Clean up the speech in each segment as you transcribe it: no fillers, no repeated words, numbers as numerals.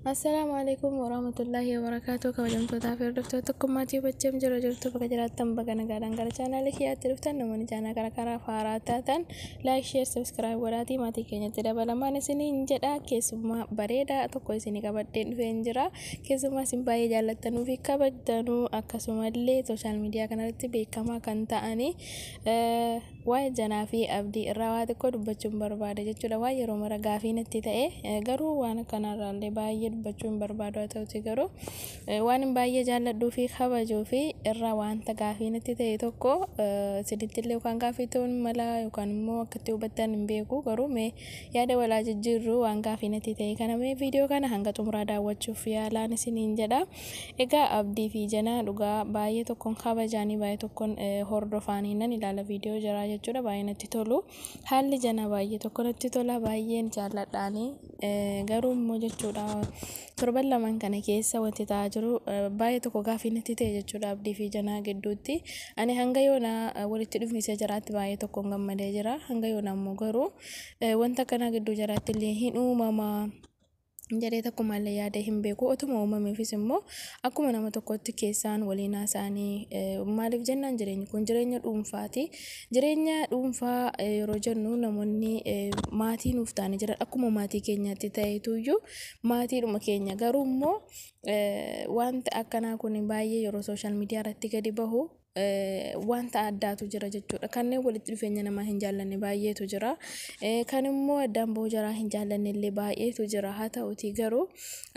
السلام عليكم ورحمة الله وبركاته. كوجمتو تافير دفتوتكم ماتي بچم جرو جرتو بك جراتم بغنا غادان غار channel كيا تلفتن نمون جانا كرا كرا فاراتاتن لايك شير سبسكرايب وراتي ماتي كينيا تدبل مان سني انجدا كيسما بريدا توكو سني كبدين فينجرا كيسما سمباي جالتنو في كبدانو اكسمالي سوشال ميديا كانت بكما كانت اني واي جنا في ابدي الرواد كو دبچم برباده جچو دا واي رومرا غافي نتي تاي غرو وانا كانال دي باي دبچم بربادو توتي غرو وان باي جالدو في خباجو في الروان تغافي نتي تاي توكو سيدتلو كان غافي تون ملا يكان مو كتو بتن بيكو غرو مي ياده ولا ججرو وان غافي نتي تاي كان مي فيديو كان هانغا تمرادا وچو في لان سنين جدا اغا ابدي في جنا دوغا باي توكون خباجاني باي توكون هوردوفاني نن لا فيديو جرا jechuudha baay'ee natti tolu haalli jana baay'ee tokko natti tola baay'een jaalladhaani garuu immoo jechuudha torban lamaan kana keessa wanti ta'aa jiru baay'ee tokko gaafii natti ta'e jechuudha abdii fi janaa gidduutti ani hanga yoona walitti dhufnisa jiraatti baay'ee tokko gammadee jira hanga yoona immoo garuu wanta kana gidduu jiraatti illee hin uumama Jadi takku malee yaada hin beeku otuma uumameefis immoo akkuma nama tokkotti keessaan waliin haasa'anii maaliif jennaan jireenyi kun jireenya dhuunfaati jireenya dhuunfaa yeroo jennu namoonni maatii nuuf ta'anii jiran akkuma maatii keenyaatti ta'eetuyyuu maatiidhuma keenya garuu immoo wanta akkanaa kun baay'ee yeroo sooshaal miidiyaa irratti gadi bahu wanta addaatu jira jechuudha kanneen walitti dhufeenya namaa hin jaallanne baay'eetu jira kan immoo addaan boo jara hin jaallanne illee baay'eetu jira haa ta'uti garuu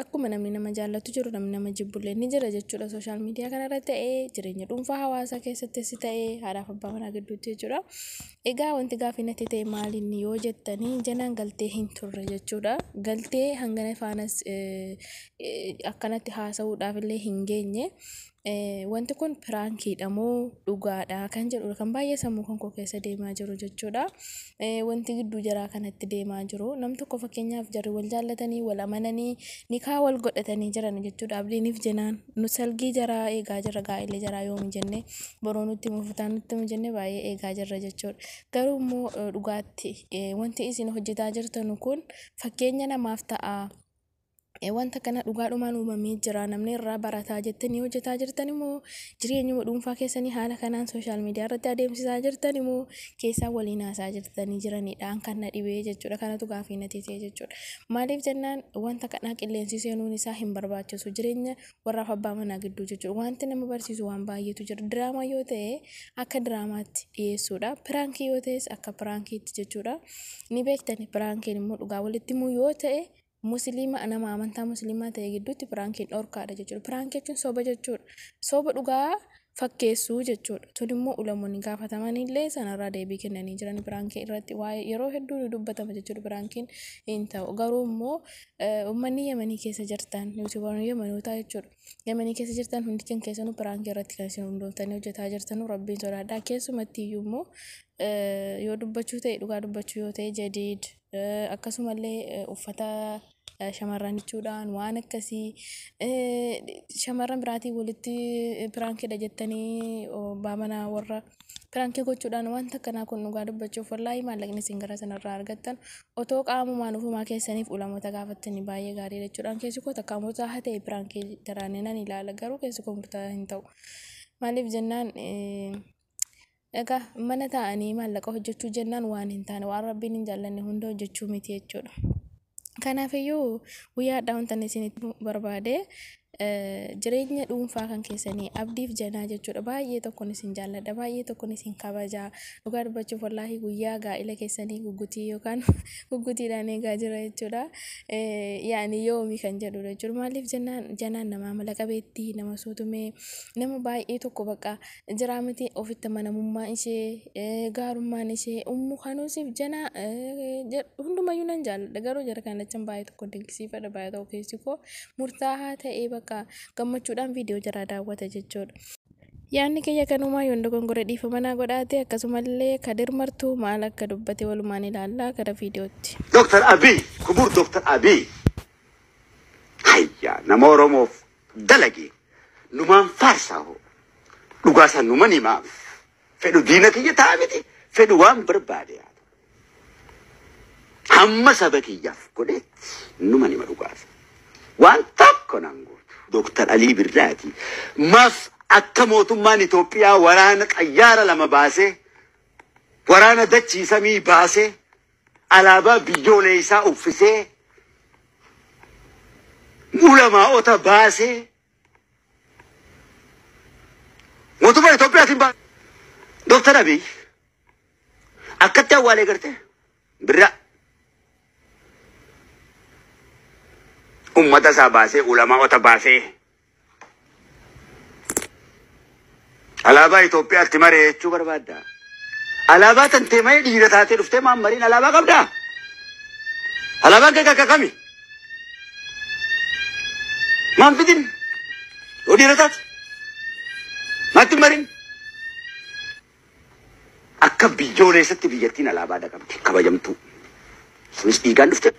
akkuma namni nama jaallatu jiru namni nama jibbullee ni jira jechuudha sooshaal miidiyaa kana irratti ta'ee jireenya dhuunfaa hawaasaa keessattis ta'ee haadhaaf abbaa manaa gidduutti jechuudha egaa wanti gaafii natti ta'e maalinni yoo jettanii janaan galtee hin turre jechuudha galtee hangana faanas akkanatti haasa'uudhaaf illee hin geenye wanti kun piraankiidha moo dhugaadha kan jedhu kan baay'ee sammuu kan koo keessa deemaa jiru jechuudha wanti gidduu jaraa kanatti deemaa jiru nam tokko fakkeenyaaf jarri wal jaallatanii wal amananii nikaa wal godhatanii jiran jechuudha abdiiniif jenaan nu salgii jaraa eegaa jirra gaa'elee jaraa yoomi jenne boroo nutti mufutaan nutti jenne baay'ee eegaa jirra jechuudha garuu immoo dhugaatti wanti isin hojjetaa jirtan kun fakkeenya namaaf ta'a wanta kana dhugaadhumaan uumamee jira namni irraa barataa jettanii hojjetaa jirtan immoo jireenyuma dhuunfaa keessanii haala kanaan sooshaal miidiyaa irratti adeemsisaa jirtan immoo keessaa waliin haasaa jirtanii jiranidhaan kan na dhibee jechuudha kanatu gaafii natti ta'e jechuudha maaliif jennaan wanta kana qilleensi seenuun isaa hin barbaachisu jireenya warraaf abbaa manaa gidduu jechuudha wanti nama barsiisu waan baay'eetu jira diraamaa yoo ta'e akka diraamaatti dhiyeessuudha piraankii yoo ta'es akka piraankiitti jechuudha ni beektani piraankiin immoo dhugaa walitti immoo yoo ta'e Muslima nama amantaa muslimaa ta'e gidduutti piraankiin dhorkaadha jechuudha. Piraankiin jechuun soba jechuudha. Soba dhugaa fakkeessuu jechuudha. Tun immoo ulamoonni gaafatamanillee sanarraa deebii kennanii jiran piraankii irratti waa'ee yeroo hedduu dubbatama jechuudha piraankiin hin ta'u. Garuu immoo uummanni Yemanii keessa jirtan yuutuubaroonni Yemanootaa jechuudha. Yemanii keessa jirtan hundi kan keessanuu piraankii irratti kan isin hundooftanii hojjetaa jirtanuu rabbiin sodaadhaa keessumatti iyyuu immoo yoo dubbachuu ta'e dhugaa dubbachuu yoo ta'e jadiid akkasumallee uffata shamarran jechuudhaan waan akkasii shamarran biraatii walitti piraankiidha jettanii baamana warra piraankii gochuudhaan wanta akkanaa kun dhugaa dubbachuuf wallaahi maallaqni isin gara sanarraa argattan otoo qaamumaan ofumaa keessaniif ulamoota gaafattanii baay'ee gaarii jechuudhaan keessi koo takkaamoota haa ta'e piraankii daraanii nan ilaala garuu keessi koo murtaa hin ta'u maaliif jennaan egaa mana taa'anii maallaqa hojjechuu jennaan waan hin taane waan rabbiin hin jaallanne hunda hojjechuu miti jechuudha. Kanaafiyyuu guyyaadhaa wantan isinitti barbaade jireenya dhuunfaa kan keessanii abdiif janaa jechuudha baay'ee tokkoon isin jaalladha baay'ee tokkoon isin kabajaa dhugaa dubbachuuf wallaahi guyyaa gaa'ila keessanii guggutii yookaan guggutiidhaan eegaa jira jechuudha yaani yoomi kan jedhudha jechuudha maaliif janaan nama mala qabeettii nama suutumee nama baay'ee tokko bakka jiraa miti ofitti amanamummaa ishee gaarummaan ishee kanuusiif janaa hundumayyuu nan jaalladha garuu jara kan lachan baay'ee tokko dinqisiifadha baay'ee tokko keessi koo murtaa'aa ta'ee bakka gammachuudhaan viidiyoo jaraa daawwata jechuudha. Yaanni kiyya kanumaa yoon dogongora dhiifama godhaate akkasumallee kadir martuu maal akka dubbate walumaan ilaallaa gara viidiyootti. Dr. Abiy kubur Dr. Abiy hayya nama Oromoof dalage numaan faarsaa hoo dhugaasan numan himaame fedhu diina kiyya ta'a miti fedhu waan barbaade hamma saba kiyyaaf godheetti numan hima dhugaasa. waan tokko nan gootu. Dooktar Alii Birraati. Maaf akka mootummaan Itoophiyaa waraana xayyaara lama baasee waraana dachii samii baasee alaabaa biyyoolee isaa uffisee ulamaa'ota baasee mootummaan Itoophiyaatiin baasee Dooktar Abiy akkatti awwaalee garte Birraa ummata isaa baasee ulamaa'ota baasee alaabaa Itoophiyaatti maree jechuu barbaadda. Alaabaa tantee malee dhiira taatee dhuftee maammariin alaabaa qabdaa? Alaabaan kee akka kami? Maan fidin? Yoo dhiira taate? Maatti mariin? Akka biyyooleessatti biyyattiin alaabaa qabdi kabajamtuu. Sunis dhiigaan dhufte.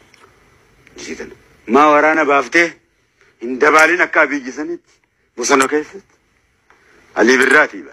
Maa waraana baaftee hin dabaalin akka biyyi sanitti bosona keessatti Alii Birraati.